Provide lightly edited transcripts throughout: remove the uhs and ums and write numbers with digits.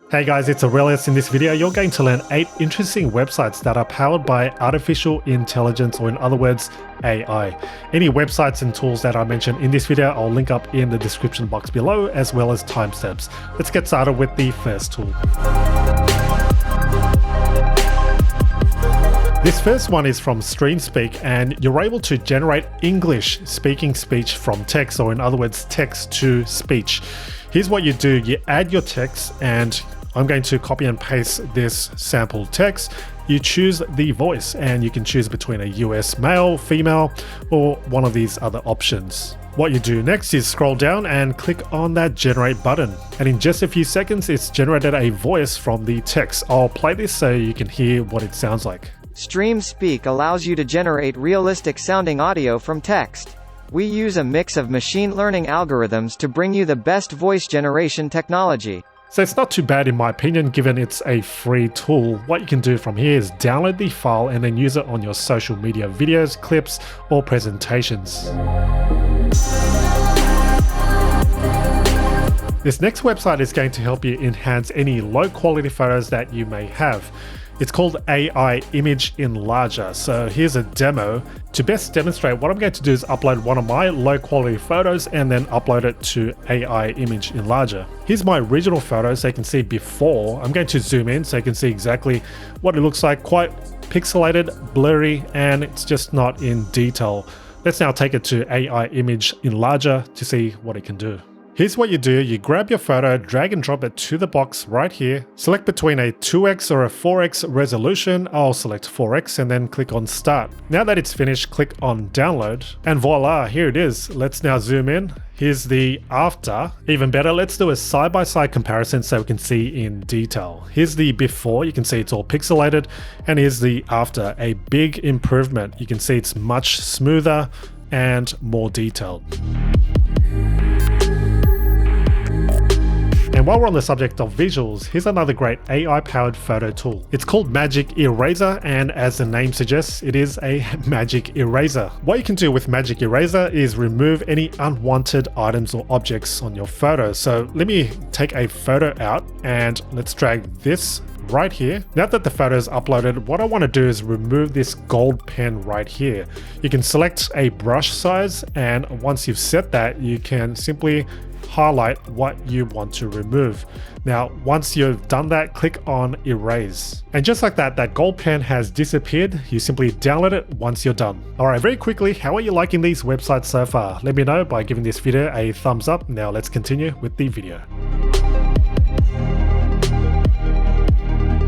Hey guys, it's Aurelius. In this video, you're going to learn 8 interesting websites that are powered by artificial intelligence, or in other words, AI. Any websites and tools that I mention in this video, I'll link up in the description box below, as well as timestamps. Let's get started with the first tool. This first one is from StreamSpeak, and you're able to generate English speaking speech from text, or in other words, text to speech. Here's what you do. You add your text, and I'm going to copy and paste this sample text. You choose the voice, and you can choose between a US male, female, or one of these other options. What you do next is scroll down and click on that generate button. And in just a few seconds, it's generated a voice from the text. I'll play this so you can hear what it sounds like. StreamSpeak allows you to generate realistic sounding audio from text. We use a mix of machine learning algorithms to bring you the best voice generation technology. So it's not too bad in my opinion, given it's a free tool. What you can do from here is download the file and then use it on your social media videos, clips, or presentations. This next website is going to help you enhance any low quality photos that you may have. It's called AI Image Enlarger. So here's a demo. To best demonstrate, what I'm going to do is upload one of my low quality photos and then upload it to AI Image Enlarger. Here's my original photo so you can see before. I'm going to zoom in so you can see exactly what it looks like. Quite pixelated, blurry, and it's just not in detail. Let's now take it to AI Image Enlarger to see what it can do. Here's what you do. You grab your photo, drag and drop it to the box right here. Select between a 2x or a 4x resolution. I'll select 4x and then click on start. Now that it's finished, click on download, and voila, here it is. Let's now zoom in. Here's the after. Even better, let's do a side-by-side comparison so we can see in detail. Here's the before. You can see it's all pixelated, and here's the after. A big improvement. You can see it's much smoother and more detailed. And while we're on the subject of visuals, here's another great AI-powered photo tool. It's called Magic Eraser, and as the name suggests, it is a magic eraser. What you can do with Magic Eraser is remove any unwanted items or objects on your photo. So let me take a photo out and let's drag this right here. Now that the photo is uploaded, what I want to do is remove this gold pen right here. You can select a brush size, and once you've set that, you can simply highlight what you want to remove. Now, once you've done that, click on erase. And just like that, that gold pen has disappeared. You simply download it once you're done. All right, very quickly, how are you liking these websites so far? Let me know by giving this video a thumbs up. Now let's continue with the video.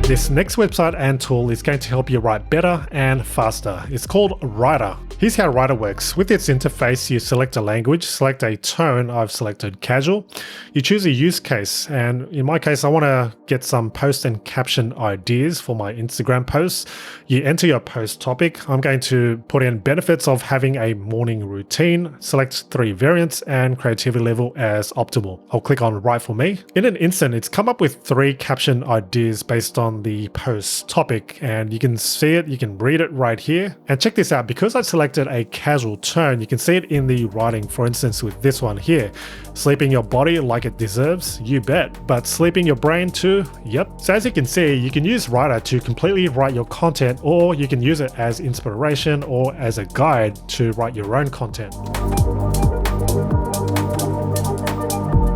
This next website and tool is going to help you write better and faster. It's called Rytr. Here's how Rytr works. With its interface, you select a language, select a tone. I've selected casual. You choose a use case, and in my case, I want to get some post and caption ideas for my Instagram posts. You enter your post topic. I'm going to put in benefits of having a morning routine, select 3 variants, and creativity level as optimal. I'll click on write for me. In an instant, it's come up with 3 caption ideas based on the post topic, and you can see it, you can read it right here. And check this out, because I selected a casual tone, you can see it in the writing. For instance, with this one here, sleeping your body like it deserves, you bet, but sleeping your brain too, yep. So as you can see, you can use Rytr to completely write your content, or you can use it as inspiration or as a guide to write your own content.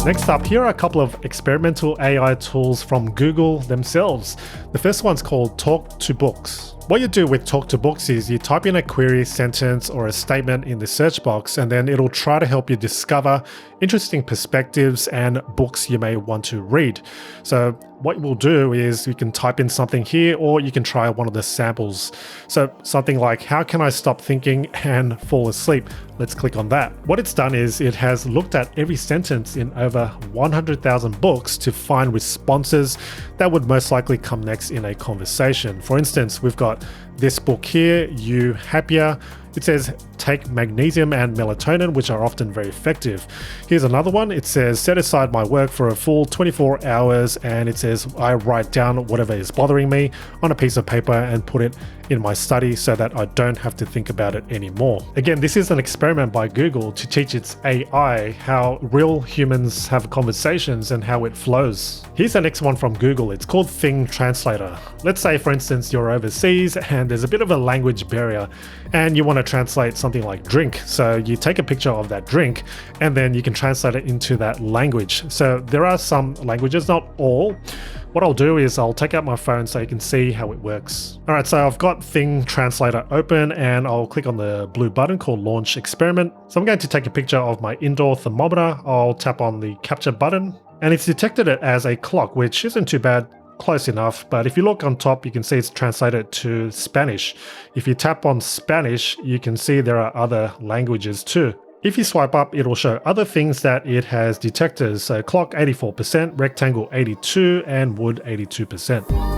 Next up, here are a couple of experimental AI tools from Google themselves. The first one's called Talk to Books. What you do with Talk to Books is you type in a query, sentence, or a statement in the search box, and then it'll try to help you discover interesting perspectives and books you may want to read. So what we'll do is you can type in something here, or you can try one of the samples. So something like, how can I stop thinking and fall asleep? Let's click on that. What it's done is it has looked at every sentence in over 100,000 books to find responses that would most likely come next in a conversation. For instance, we've got this book here, You Happier, It says take magnesium and melatonin, which are often very effective. Here's another one. It says set aside my work for a full 24 hours, and it says I write down whatever is bothering me on a piece of paper and put it in my study so that I don't have to think about it anymore. Again, this is an experiment by Google to teach its AI how real humans have conversations and how it flows. Here's the next one from Google. It's called Thing Translator. Let's say, for instance, you're overseas and there's a bit of a language barrier and you want to translate something like drink. So you take a picture of that drink and then you can translate it into that language. So there are some languages, not all. What I'll do is I'll take out my phone so you can see how it works. All right, so I've got Thing Translator open and I'll click on the blue button called Launch Experiment. So I'm going to take a picture of my indoor thermometer. I'll tap on the capture button and it's detected it as a clock, which isn't too bad, close enough. But if you look on top, you can see it's translated to Spanish. If you tap on Spanish, you can see there are other languages too. If you swipe up, it'll show other things that it has detected. So clock 84%, rectangle 82%, and wood 82%.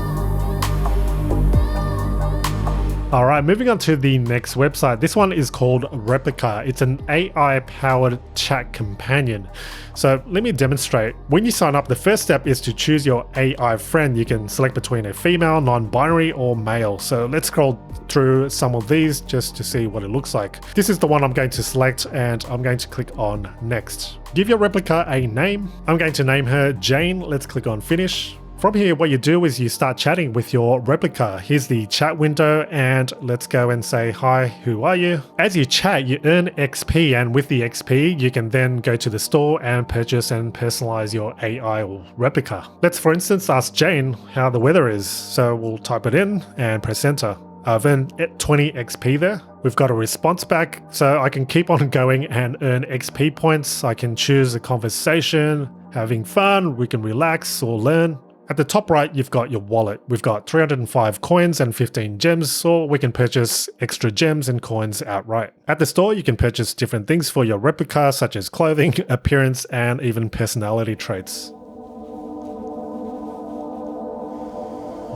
Alright, moving on to the next website. This one is called Replika. It's an AI-powered chat companion. So let me demonstrate. When you sign up, the first step is to choose your AI friend. You can select between a female, non-binary, or male. So let's scroll through some of these just to see what it looks like. This is the one I'm going to select and I'm going to click on Next. Give your Replika a name. I'm going to name her Jane. Let's click on Finish. From here, what you do is you start chatting with your Replika. Here's the chat window and let's go and say, hi, who are you? As you chat, you earn XP, and with the XP, you can then go to the store and purchase and personalize your AI or Replika. Let's, for instance, ask Jane how the weather is. So we'll type it in and press enter. I've earned 20 XP there. We've got a response back, so I can keep on going and earn XP points. I can choose a conversation, having fun, we can relax or learn. At the top right, you've got your wallet. We've got 305 coins and 15 gems, or we can purchase extra gems and coins outright. At the store, you can purchase different things for your Replika, such as clothing, appearance, and even personality traits.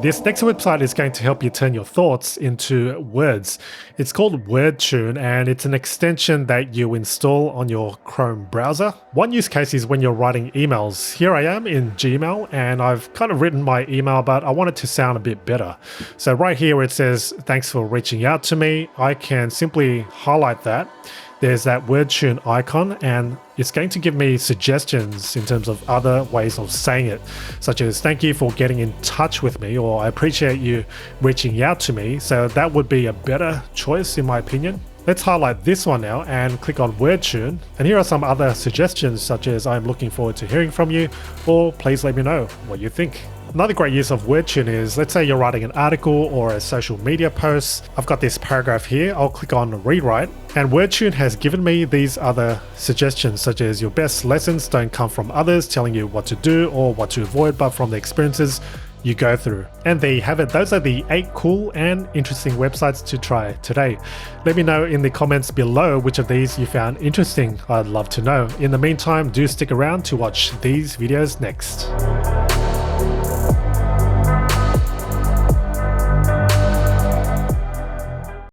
This next website is going to help you turn your thoughts into words. It's called WordTune, and it's an extension that you install on your Chrome browser. One use case is when you're writing emails. Here I am in Gmail, and I've kind of written my email, but I want it to sound a bit better. So right here where it says, thanks for reaching out to me, I can simply highlight that. There's that WordTune icon, and it's going to give me suggestions in terms of other ways of saying it, such as thank you for getting in touch with me, or I appreciate you reaching out to me. So that would be a better choice in my opinion. Let's highlight this one now and click on WordTune. And here are some other suggestions, such as I'm looking forward to hearing from you, or please let me know what you think. Another great use of WordTune is, let's say you're writing an article or a social media post. I've got this paragraph here. I'll click on Rewrite, and WordTune has given me these other suggestions, such as your best lessons don't come from others telling you what to do or what to avoid, but from the experiences you go through. And there you have it. Those are the 8 cool and interesting websites to try today. Let me know in the comments below which of these you found interesting. I'd love to know. In the meantime, do stick around to watch these videos next.